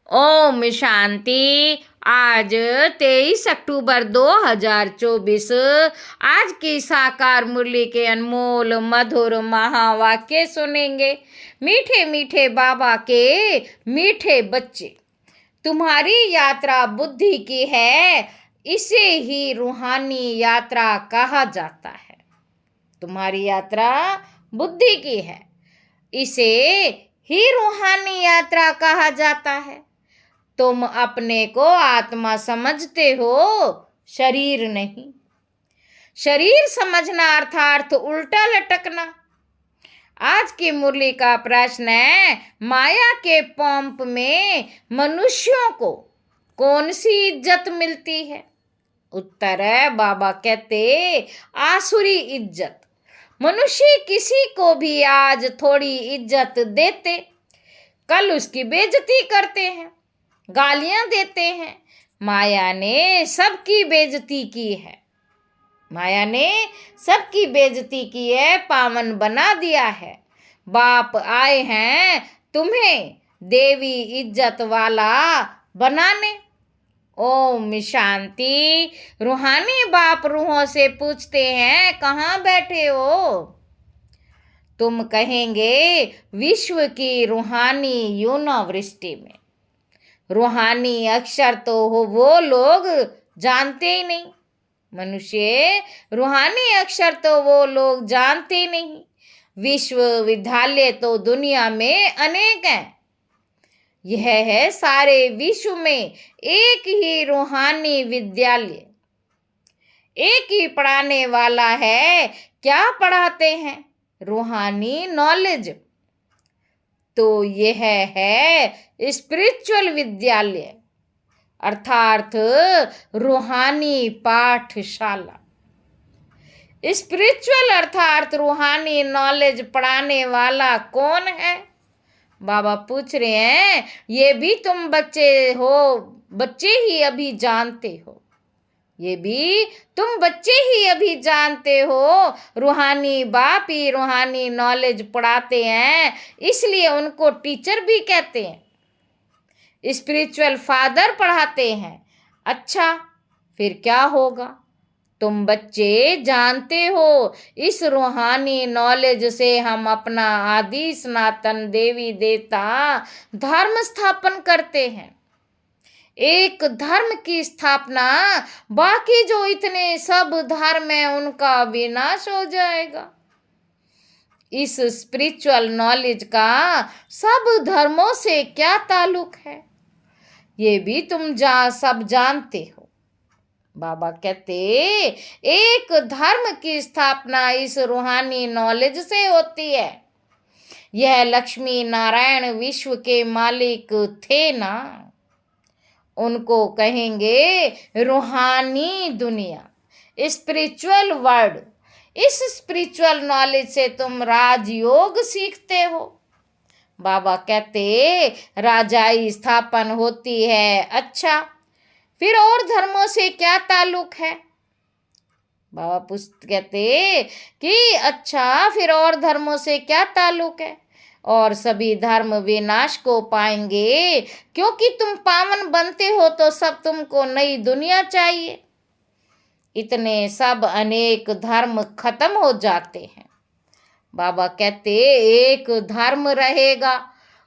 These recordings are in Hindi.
ओम शांति। आज 23 अक्टूबर 2024। आज की साकार मुरली के अनमोल मधुर महावाक्य सुनेंगे। मीठे मीठे बाबा के मीठे बच्चे, तुम्हारी यात्रा बुद्धि की है, इसे ही रूहानी यात्रा कहा जाता है। तुम्हारी यात्रा बुद्धि की है, इसे ही रूहानी यात्रा कहा जाता है। तुम अपने को आत्मा समझते हो, शरीर नहीं। शरीर समझना अर्थात उल्टा लटकना। आज की मुरली का प्रश्न है, माया के पंप में मनुष्यों को कौन सी इज्जत मिलती है? उत्तर है, बाबा कहते आसुरी इज्जत। मनुष्य किसी को भी आज थोड़ी इज्जत देते, कल उसकी बेइज्जती करते हैं, गालियां देते हैं। माया ने सबकी बेइज्जती की है। माया ने सबकी बेइज्जती की है, पावन बना दिया है। बाप आए हैं तुम्हें देवी इज्जत वाला बनाने। ओम शांति। रूहानी बाप रूहों से पूछते हैं, कहाँ बैठे हो? तुम कहेंगे विश्व की रूहानी यूनिवर्सिटी में। रूहानी अक्षर तो हो वो लोग जानते ही नहीं। मनुष्य रूहानी अक्षर तो वो लोग जानते ही नहीं। विश्वविद्यालय तो दुनिया में अनेक हैं। यह है सारे विश्व में एक ही रूहानी विद्यालय, एक ही पढ़ाने वाला है। क्या पढ़ाते हैं? रूहानी नॉलेज। तो यह है स्पिरिचुअल विद्यालय अर्थात रूहानी पाठशाला। स्पिरिचुअल अर्थात रूहानी नॉलेज पढ़ाने वाला कौन है? बाबा पूछ रहे हैं, ये भी तुम बच्चे हो, बच्चे ही अभी जानते हो। ये भी तुम बच्चे ही अभी जानते हो। रूहानी बाप ही रूहानी नॉलेज पढ़ाते हैं, इसलिए उनको टीचर भी कहते हैं। स्पिरिचुअल फादर पढ़ाते हैं। अच्छा, फिर क्या होगा? तुम बच्चे जानते हो, इस रूहानी नॉलेज से हम अपना आदि सनातन देवी देवता धर्म स्थापन करते हैं। एक धर्म की स्थापना, बाकी जो इतने सब धर्म है उनका विनाश हो जाएगा। इस स्पिरिचुअल नॉलेज का सब धर्मों से क्या ताल्लुक है, ये भी तुम सब जानते हो। बाबा कहते एक धर्म की स्थापना इस रूहानी नॉलेज से होती है। यह लक्ष्मी नारायण विश्व के मालिक थे ना, उनको कहेंगे रूहानी दुनिया, स्पिरिचुअल वर्ल्ड। इस स्पिरिचुअल नॉलेज से तुम राजयोग सीखते हो। बाबा कहते राजाई स्थापन होती है। अच्छा, फिर और धर्मों से क्या ताल्लुक है? बाबा कहते कि अच्छा, फिर और धर्मों से क्या ताल्लुक है? और सभी धर्म विनाश को पाएंगे, क्योंकि तुम पावन बनते हो तो सब तुमको नई दुनिया चाहिए। इतने सब अनेक धर्म खत्म हो जाते हैं। बाबा कहते एक धर्म रहेगा,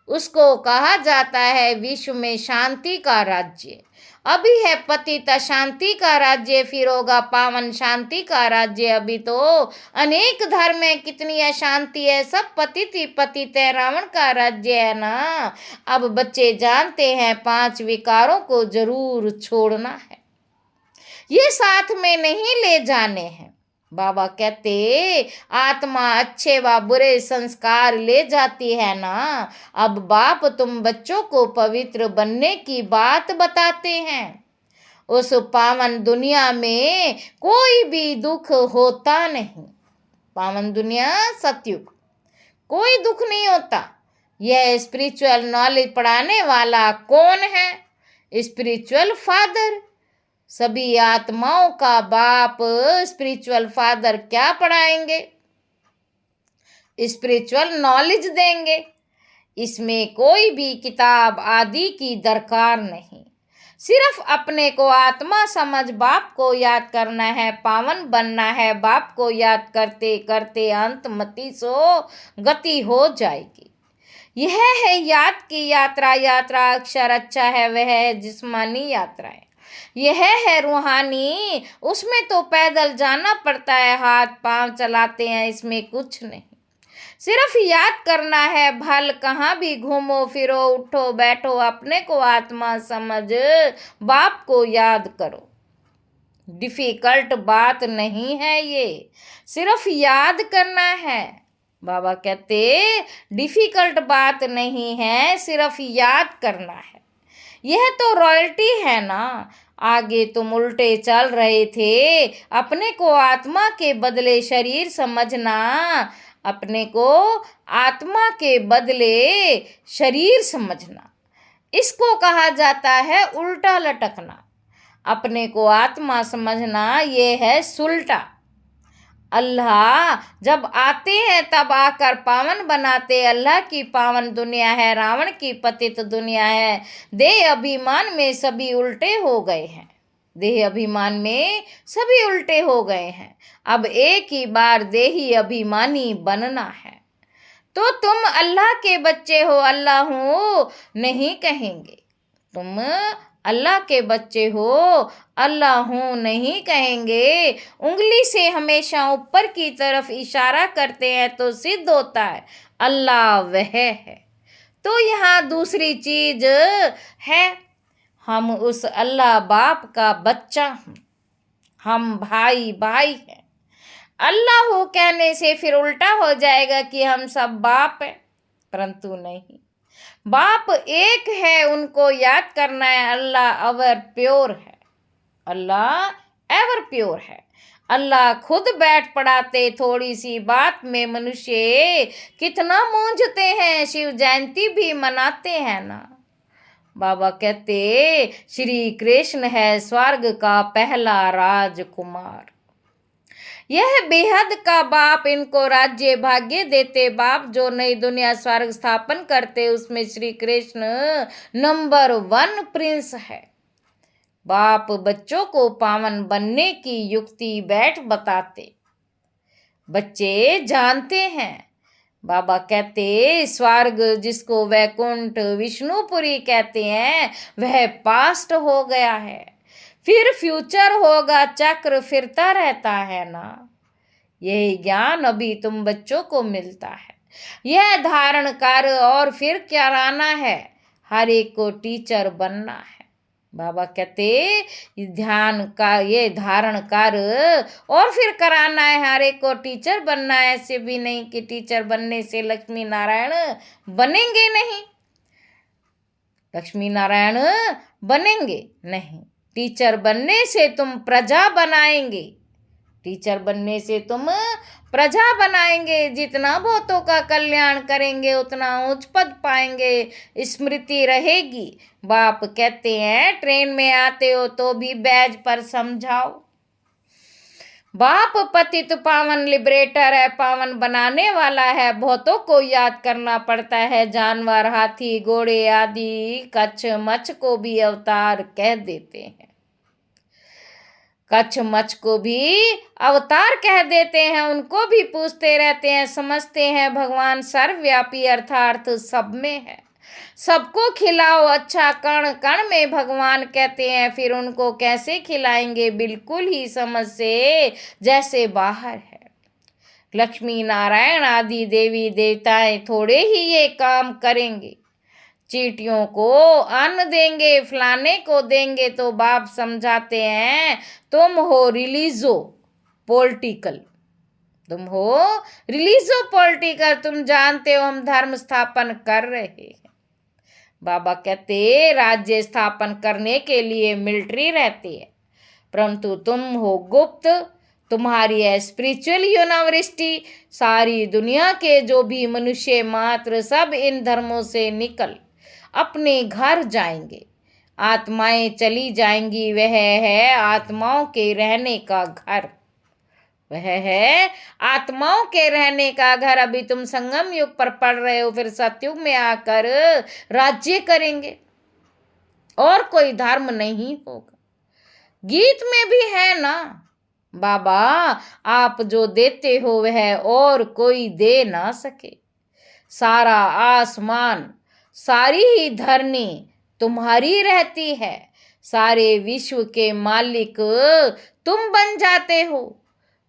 उसको कहा जाता है विश्व में शांति का राज्य। अभी है पतित शांति का राज्य, फिर होगा पावन शांति का राज्य। अभी तो अनेक धर्म है, कितनी अशांति है, सब पतित ही पतित है, रावण का राज्य है ना। अब बच्चे जानते हैं 5 विकारों को जरूर छोड़ना है, ये साथ में नहीं ले जाने हैं। बाबा कहते आत्मा अच्छे व बुरे संस्कार ले जाती है ना। अब बाप तुम बच्चों को पवित्र बनने की बात बताते हैं। उस पावन दुनिया में कोई भी दुख होता नहीं। पावन दुनिया सतयुग, कोई दुख नहीं होता। यह स्पिरिचुअल नॉलेज पढ़ाने वाला कौन है? स्पिरिचुअल फादर, सभी आत्माओं का बाप स्पिरिचुअल फादर क्या पढ़ाएंगे? स्पिरिचुअल नॉलेज देंगे। इसमें कोई भी किताब आदि की दरकार नहीं। सिर्फ अपने को आत्मा समझ बाप को याद करना है, पावन बनना है। बाप को याद करते करते अंत मति सो गति हो जाएगी। यह है याद की यात्रा। यात्रा अक्षर अच्छा है, वह है जिस्मानी यात्राएं। यह है रूहानी, उसमें तो पैदल जाना पड़ता है, हाथ पांव चलाते हैं, इसमें कुछ नहीं। सिर्फ याद करना है। भल कहाँ भी घूमो फिरो, उठो बैठो, अपने को आत्मा समझ बाप को याद करो। डिफिकल्ट बात नहीं है ये, सिर्फ याद करना है। बाबा कहते डिफिकल्ट बात नहीं है, सिर्फ याद करना है। यह तो रॉयल्टी है ना। आगे तुम उल्टे चल रहे थे, अपने को आत्मा के बदले शरीर समझना, अपने को आत्मा के बदले शरीर समझना। इसको कहा जाता है उल्टा लटकना। अपने को आत्मा समझना, ये है सुलटा। अल्लाह जब आते हैं तब आकर पावन बनाते। अल्लाह की पावन दुनिया है, रावण की पतित दुनिया है। देह अभिमान में सभी उल्टे हो गए हैं। देह अभिमान में सभी उल्टे हो गए हैं। अब एक ही बार देही अभिमानी बनना है। तो तुम अल्लाह के बच्चे हो, अल्लाह हूँ नहीं कहेंगे। तुम अल्लाह के बच्चे हो, अल्लाह हूँ नहीं कहेंगे। उंगली से हमेशा ऊपर की तरफ इशारा करते हैं तो सिद्ध होता है अल्लाह वह है। तो यहाँ दूसरी चीज है, हम उस अल्लाह बाप का बच्चा हूँ, हम भाई भाई हैं। अल्लाह हो कहने से फिर उल्टा हो जाएगा कि हम सब बाप हैं, परंतु नहीं। बाप एक है, उनको याद करना है। अल्लाह एवर प्योर है, अल्लाह एवर प्योर है। अल्लाह खुद बैठ पढ़ाते। थोड़ी सी बात में मनुष्य कितना मूंझते हैं। शिव जयंती भी मनाते हैं ना। बाबा कहते श्री कृष्ण है स्वर्ग का पहला राजकुमार। यह बेहद का बाप इनको राज्य भाग्य देते। बाप जो नई दुनिया स्वर्ग स्थापन करते, उसमें श्री कृष्ण नंबर 1 प्रिंस है। बाप बच्चों को पावन बनने की युक्ति बैठ बताते। बच्चे जानते हैं। बाबा कहते स्वर्ग जिसको वैकुंठ विष्णुपुरी कहते हैं, वह पास्ट हो गया है, फिर फ्यूचर होगा। चक्र फिरता रहता है ना। यही ज्ञान अभी तुम बच्चों को मिलता है। यह धारण कर और फिर क्या कराना है, हर एक को टीचर बनना है। बाबा कहते ध्यान का ये धारण कर और फिर कराना है, हर एक को टीचर बनना है। ऐसे भी नहीं कि टीचर बनने से लक्ष्मी नारायण बनेंगे, नहीं, लक्ष्मी नारायण बनेंगे नहीं। टीचर बनने से तुम प्रजा बनाएंगे, टीचर बनने से तुम प्रजा बनाएंगे। जितना बहुतों का कल्याण करेंगे उतना उच्च पद पाएंगे, स्मृति रहेगी। बाप कहते हैं ट्रेन में आते हो तो भी बैज पर समझाओ। बाप पतित पावन लिबरेटर है, पावन बनाने वाला है। बहुतों को याद करना पड़ता है। जानवर हाथी घोड़े आदि कच्छ मच्छ को भी अवतार कह देते हैं। कच्छ मच्छ को भी अवतार कह देते हैं। उनको भी पूछते रहते हैं, समझते हैं भगवान सर्वव्यापी अर्थार्थ सब में है। सबको खिलाओ अच्छा, कण कण में भगवान कहते हैं। फिर उनको कैसे खिलाएंगे, बिल्कुल ही समझ से जैसे बाहर है। लक्ष्मी नारायण आदि देवी देवताएं थोड़े ही ये काम करेंगे। चींटियों को अन्न देंगे, फलाने को देंगे। तो बाप समझाते हैं तुम हो रिलीजो पॉलिटिकल, तुम हो रिलीजो पॉलिटिकल। तुम जानते हो हम धर्म स्थापन कर रहे हैं। बाबा कहते राज्य स्थापन करने के लिए मिलिट्री रहती है, परंतु तुम हो गुप्त। तुम्हारी है स्पिरिचुअल यूनिवर्सिटी। सारी दुनिया के जो भी मनुष्य मात्र सब इन धर्मों से निकल अपने घर जाएंगे। आत्माएं चली जाएंगी, वह है आत्माओं के रहने का घर। वह है आत्माओं के रहने का घर। अभी तुम संगम युग पर पढ़ रहे हो, फिर सतयुग में आकर राज्य करेंगे और कोई धर्म नहीं होगा। गीत में भी है ना, बाबा आप जो देते हो वह और कोई दे ना सके। सारा आसमान सारी ही धरनी तुम्हारी रहती है, सारे विश्व के मालिक तुम बन जाते हो।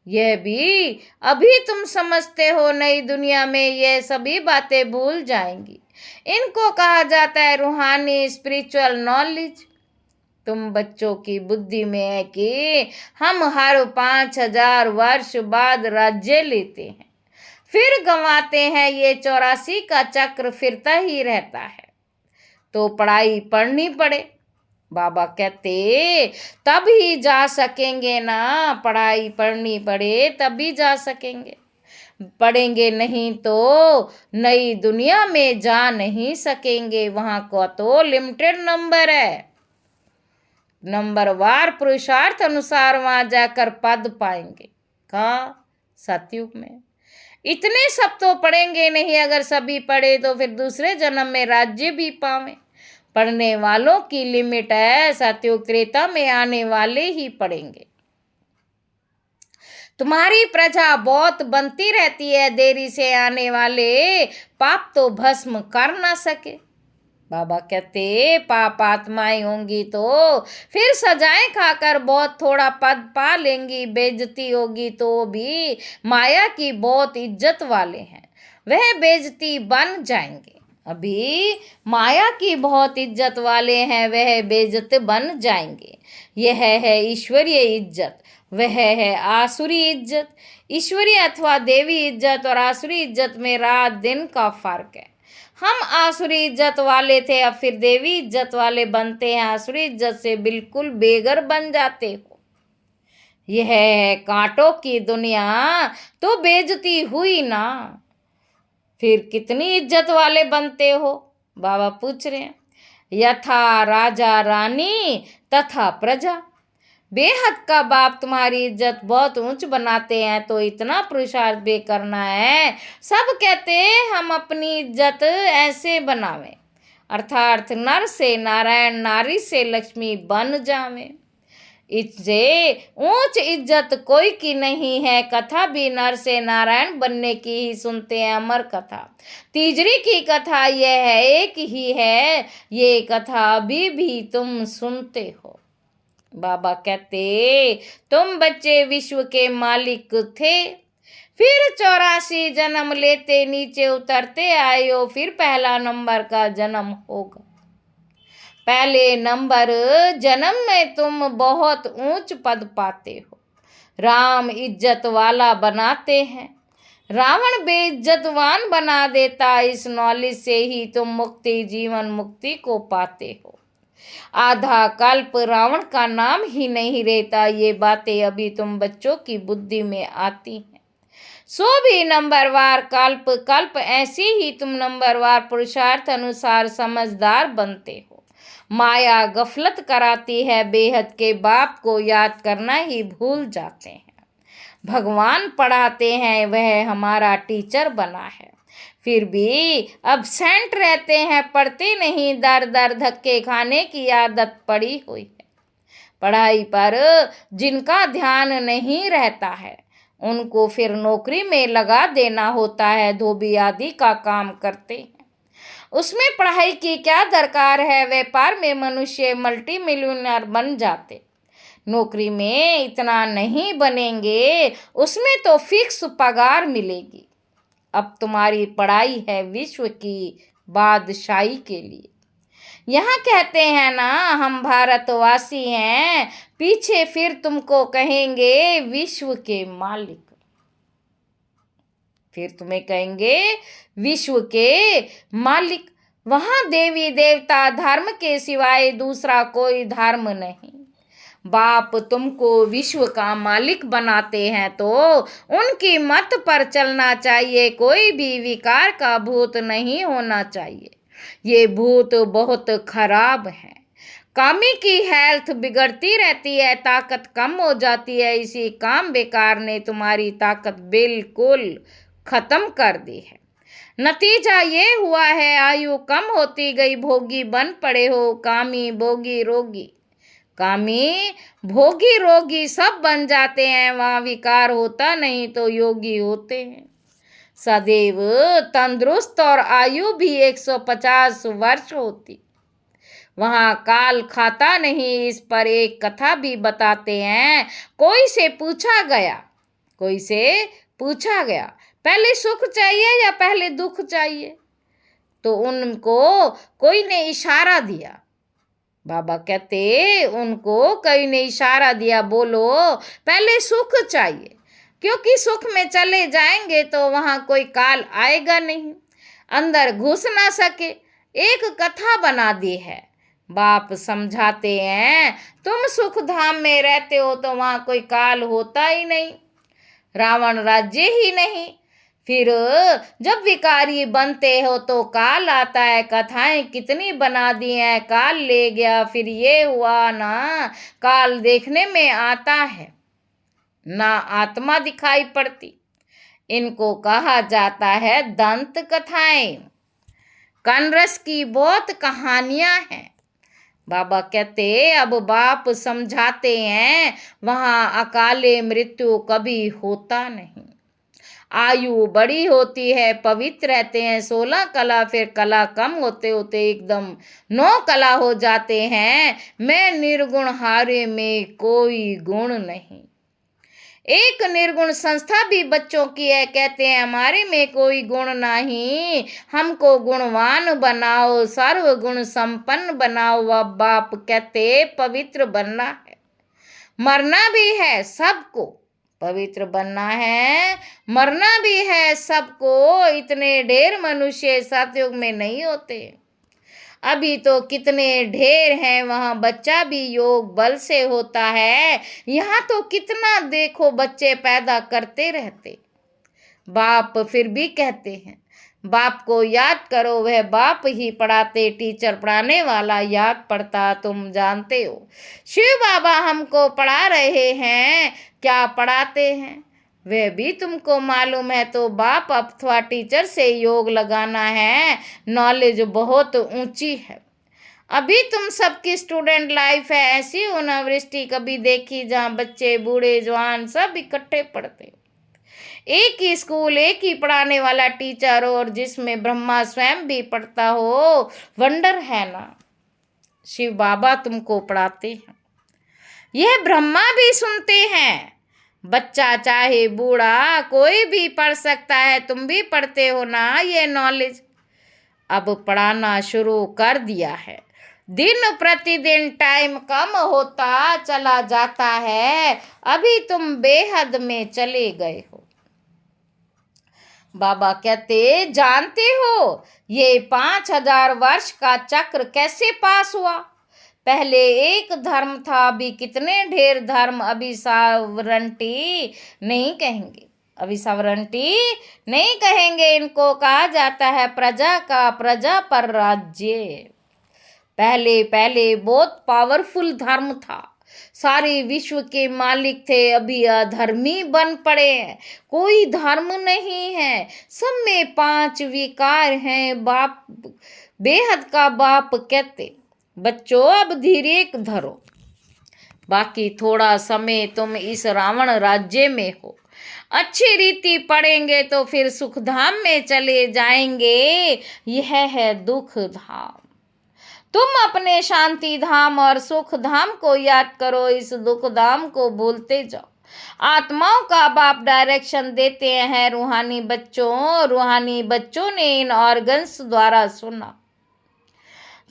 यह भी अभी तुम समझते हो, नई दुनिया में यह सभी बातें भूल जाएंगी। इनको कहा जाता है रूहानी स्पिरिचुअल नॉलेज। तुम बच्चों की बुद्धि में है कि हम हर 5000 वर्ष बाद राज्य लेते हैं, फिर गंवाते हैं। ये 84 का चक्र फिरता ही रहता है, तो पढ़ाई पढ़नी पड़े। बाबा कहते तब ही जा सकेंगे ना, पढ़ाई पढ़नी पड़े तभी जा सकेंगे। पढ़ेंगे नहीं तो नई दुनिया में जा नहीं सकेंगे। वहां का तो लिमिटेड नंबर है, नंबरवार पुरुषार्थ अनुसार वहां जाकर पद पाएंगे। कहाँ? सतयुग में। इतने सब तो पढ़ेंगे नहीं, अगर सभी पढ़े तो फिर दूसरे जन्म में राज्य भी पावे। पढ़ने वालों की लिमिट है, सतयुग त्रेता में आने वाले ही पढ़ेंगे। तुम्हारी प्रजा बहुत बनती रहती है, देरी से आने वाले पाप तो भस्म कर ना सके। बाबा कहते पाप आत्माएं होंगी तो फिर सजाएं खाकर बहुत थोड़ा पद पा लेंगी, बेइज्जती होगी तो भी माया की बहुत इज्जत वाले हैं, वह बेइज्जती बन जाएंगे। अभी माया की बहुत इज्जत वाले हैं, वह बेइज्जत बन जाएंगे। यह है ईश्वरीय इज्जत, वह है आसुरी इज्जत। ईश्वरीय अथवा देवी इज्जत और आसुरी इज्जत में रात दिन का फर्क है। हम आसुरी इज्जत वाले थे, अब फिर देवी इज्जत वाले बनते हैं, आसुरी इज्जत से बिल्कुल बेघर बन जाते हो। यह है कांटों की दुनिया, तो बेइज्जती हुई ना, फिर कितनी इज्जत वाले बनते हो? बाबा पूछ रहे हैं। यथा राजा रानी तथा प्रजा। बेहद का बाप तुम्हारी इज्जत बहुत ऊंच बनाते हैं, तो इतना पुरुषार्थ भी करना है। सब कहते हैं हम अपनी इज्जत ऐसे बनावें, अर्थात नर से नारायण, नारी से लक्ष्मी बन जावे। इससे ऊंच इज्जत कोई की नहीं है। कथा भी नर से नारायण बनने की ही सुनते हैं, अमर कथा। तीजरी की कथा यह है, एक ही है, ये कथा अभी भी तुम सुनते हो। बाबा कहते तुम बच्चे विश्व के मालिक थे, फिर 84 जन्म लेते नीचे उतरते आए हो, फिर पहला नंबर का जन्म होगा। पहले नंबर जन्म में तुम बहुत ऊंच पद पाते हो। राम इज्जत वाला बनाते हैं, रावण बेइज्जतवान बना देता। इस नॉलेज से ही तुम मुक्ति, जीवन मुक्ति को पाते हो। आधा कल्प रावण का नाम ही नहीं रहता। ये बातें अभी तुम बच्चों की बुद्धि में आती हैं। सो भी नंबरवार कल्प कल्प ऐसे ही तुम नंबरवार पुरुषार्थ अनुसार समझदार बनते हो। माया गफलत कराती है, बेहद के बाप को याद करना ही भूल जाते हैं। भगवान पढ़ाते हैं, वह हमारा टीचर बना है, फिर भी अब्सेंट रहते हैं, पढ़ते नहीं। दर दर धक्के खाने की आदत पड़ी हुई है। पढ़ाई पर जिनका ध्यान नहीं रहता है, उनको फिर नौकरी में लगा देना होता है, धोबी आदि का काम करते हैं। उसमें पढ़ाई की क्या दरकार है? व्यापार में मनुष्य मल्टी मिलियनर बन जाते, नौकरी में इतना नहीं बनेंगे, उसमें तो फिक्स पगार मिलेगी। अब तुम्हारी पढ़ाई है विश्व की बादशाही के लिए। यहाँ कहते हैं ना हम भारतवासी हैं, पीछे फिर तुमको कहेंगे विश्व के मालिक। फिर तुम्हें कहेंगे विश्व के मालिक। वहां देवी देवता धर्म के सिवाय दूसरा कोई धर्म नहीं। बाप तुमको विश्व का मालिक बनाते हैं तो उनकी मत पर चलना चाहिए। कोई भी विकार का भूत नहीं होना चाहिए। ये भूत बहुत खराब है। कामी की हेल्थ बिगड़ती रहती है, ताकत कम हो जाती है। इसी काम बेकार ने तुम्हारी ताकत बिल्कुल खत्म कर दी है। नतीजा ये हुआ है, आयु कम होती गई, भोगी बन पड़े हो। कामी भोगी रोगी, कामी भोगी रोगी सब बन जाते हैं। वहाँ विकार होता नहीं तो योगी होते हैं। सदैव तंदुरुस्त और आयु भी 150 वर्ष होती। वहाँ काल खाता नहीं। इस पर एक कथा भी बताते हैं। कोई से पूछा गया पहले सुख चाहिए या पहले दुख चाहिए? तो उनको कोई ने इशारा दिया। बाबा कहते उनको कोई ने इशारा दिया, बोलो पहले सुख चाहिए, क्योंकि सुख में चले जाएंगे तो वहाँ कोई काल आएगा नहीं, अंदर घुस ना सके। एक कथा बना दी है। बाप समझाते हैं, तुम सुख धाम में रहते हो तो वहाँ कोई काल होता ही नहीं, रावण राज्य ही नहीं। फिर जब विकारी बनते हो तो काल आता है। कथाएं कितनी बना दी हैं, काल ले गया, फिर ये हुआ ना। काल देखने में आता है, ना आत्मा दिखाई पड़ती। इनको कहा जाता है दंत कथाएं। कनरस की बहुत कहानियां हैं। बाबा कहते अब बाप समझाते हैं, वहाँ अकाले मृत्यु कभी होता नहीं। आयु बड़ी होती है, पवित्र रहते हैं। 16 कला, फिर कला कम होते होते एकदम 9 कला हो जाते हैं। मैं निर्गुण, हारे में कोई गुण नहीं। एक निर्गुण संस्था भी बच्चों की है। कहते हैं हमारे में कोई गुण नहीं, हमको गुणवान बनाओ, सर्व गुण संपन्न बनाओ। अब बाप कहते पवित्र बनना है, मरना भी है सबको। पवित्र बनना है, मरना भी है सबको। इतने ढेर मनुष्य सतयुग में नहीं होते। अभी तो कितने ढेर हैं। वहाँ बच्चा भी योग बल से होता है। यहाँ तो कितना देखो बच्चे पैदा करते रहते। बाप फिर भी कहते हैं, बाप को याद करो, वह बाप ही पढ़ाते। टीचर पढ़ाने वाला याद पढ़ता, तुम जानते हो। शिव बाबा हमको पढ़ा रहे हैं, क्या पढ़ाते हैं वह भी तुमको मालूम है। तो बाप अथवा टीचर से योग लगाना है। नॉलेज बहुत ऊंची है। अभी तुम सबकी स्टूडेंट लाइफ है। ऐसी अनावृष्टि कभी देखी जहाँ बच्चे बूढ़े जवान सब इकट्ठे पढ़ते, एक ही स्कूल, एक ही पढ़ाने वाला टीचर, और जिसमें ब्रह्मा स्वयं भी पढ़ता हो। वंडर है ना। शिव बाबा तुमको पढ़ाते हैं, यह ब्रह्मा भी सुनते हैं। बच्चा चाहे बूढ़ा कोई भी पढ़ सकता है। तुम भी पढ़ते हो ना ये नॉलेज। अब पढ़ाना शुरू कर दिया है। दिन प्रतिदिन टाइम कम होता चला जाता है। अभी तुम बेहद में चले गए हो। बाबा कहते जानते हो ये 5000 वर्ष का चक्र कैसे पास हुआ? पहले एक धर्म था, अभी कितने ढेर धर्म। अभी सावरंटी नहीं कहेंगे, अभी सावरंटी नहीं कहेंगे। इनको कहा जाता है प्रजा का, प्रजा पर राज्य। पहले पहले बहुत पावरफुल धर्म था, सारे विश्व के मालिक थे। अभी अधर्मी बन पड़े हैं, कोई धर्म नहीं है, सब में 5 विकार हैं। बाप बेहद का बाप कहते बच्चों अब धीरे धरो, बाकी थोड़ा समय तुम इस रावण राज्य में हो। अच्छी रीति पढ़ेंगे तो फिर सुख धाम में चले जाएंगे। यह है दुख धाम। तुम अपने शांति धाम और सुख धाम को याद करो, इस दुख धाम को भूलते जाओ। आत्माओं का बाप डायरेक्शन देते हैं रूहानी बच्चों। रूहानी बच्चों ने इन ऑर्गन्स द्वारा सुना।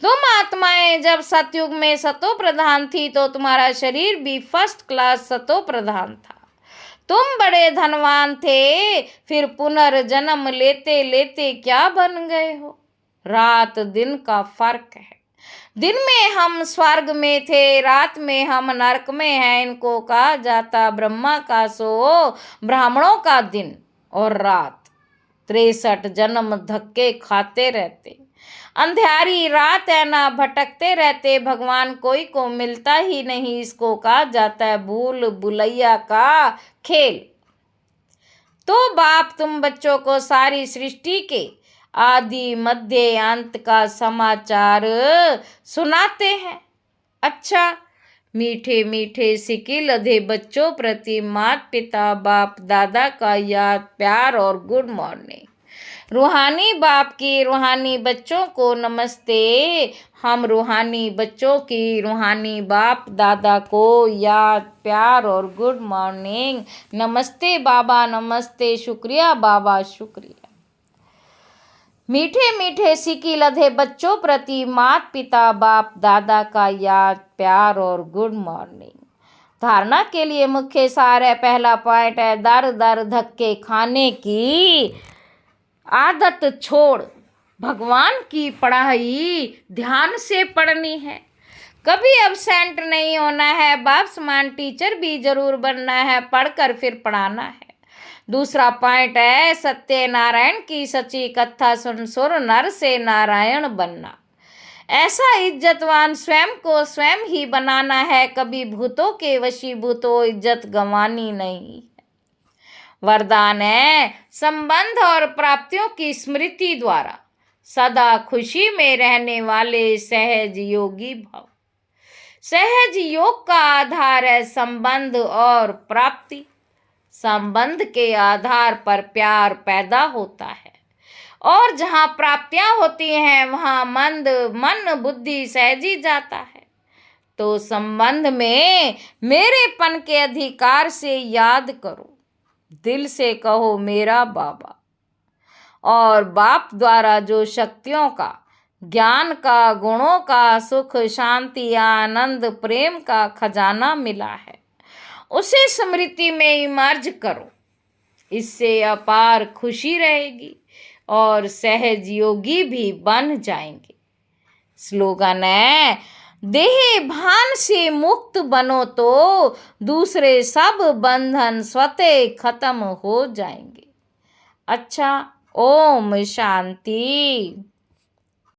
तुम आत्माएं जब सतयुग में सतो प्रधान थी तो तुम्हारा शरीर भी फर्स्ट क्लास सतो प्रधान था। तुम बड़े धनवान थे, फिर पुनर्जन्म लेते लेते क्या बन गए हो? रात दिन का फर्क है। दिन में हम स्वर्ग में थे, रात में हम नरक में हैं। इनको कहा जाता ब्रह्मा का सो ब्राह्मणों का दिन और रात। 63 जन्म धक्के खाते रहते। अंधियारी रात है ना भटकते रहते, भगवान कोई को मिलता ही नहीं, इसको कहा जाता है भूल भुलैया का खेल। तो बाप तुम बच्चों को सारी सृष्टि के आदि मध्य अंत का समाचार सुनाते हैं। अच्छा, मीठे मीठे सिक्के लधे बच्चों प्रति माता पिता बाप दादा का याद प्यार और गुड मॉर्निंग। रूहानी बाप की रूहानी बच्चों को नमस्ते। हम रूहानी बच्चों की रूहानी बाप दादा को याद प्यार और गुड मॉर्निंग। नमस्ते बाबा, नमस्ते, शुक्रिया बाबा, शुक्रिया। मीठे मीठे सिक्के लधे बच्चों प्रति माता पिता बाप दादा का याद प्यार और गुड मॉर्निंग। धारणा के लिए मुख्य सार है। पहला पॉइंट है दर दर धक्के खाने की आदत छोड़, भगवान की पढ़ाई ध्यान से पढ़नी है, कभी अब्सेंट नहीं होना है, बाप समान टीचर भी जरूर बनना है, पढ़कर फिर पढ़ाना है। दूसरा पॉइंट है सत्यनारायण की सच्ची कथा सुन सुर नर से नारायण बनना। ऐसा इज्जतवान स्वयं को स्वयं ही बनाना है, कभी भूतों के वशीभूत हो, इज्जत गंवानी नहीं। वरदान है संबंध और प्राप्तियों की स्मृति द्वारा सदा खुशी में रहने वाले सहज योगी भव। सहज योग का आधार है संबंध और प्राप्ति। संबंध के आधार पर प्यार पैदा होता है और जहाँ प्राप्तियां होती हैं वहाँ मन बुद्धि सहजी जाता है। तो संबंध में मेरेपन के अधिकार से याद करो, दिल से कहो मेरा बाबा। और बाप द्वारा जो शक्तियों का, ज्ञान का, गुणों का, सुख शांति आनंद प्रेम का खजाना मिला है, उसे स्मृति में इमर्ज करो। इससे अपार खुशी रहेगी और सहज योगी भी बन जाएंगे। स्लोगन है देह भान से मुक्त बनो तो दूसरे सब बंधन स्वतः खत्म हो जाएंगे। अच्छा, ओम शांति।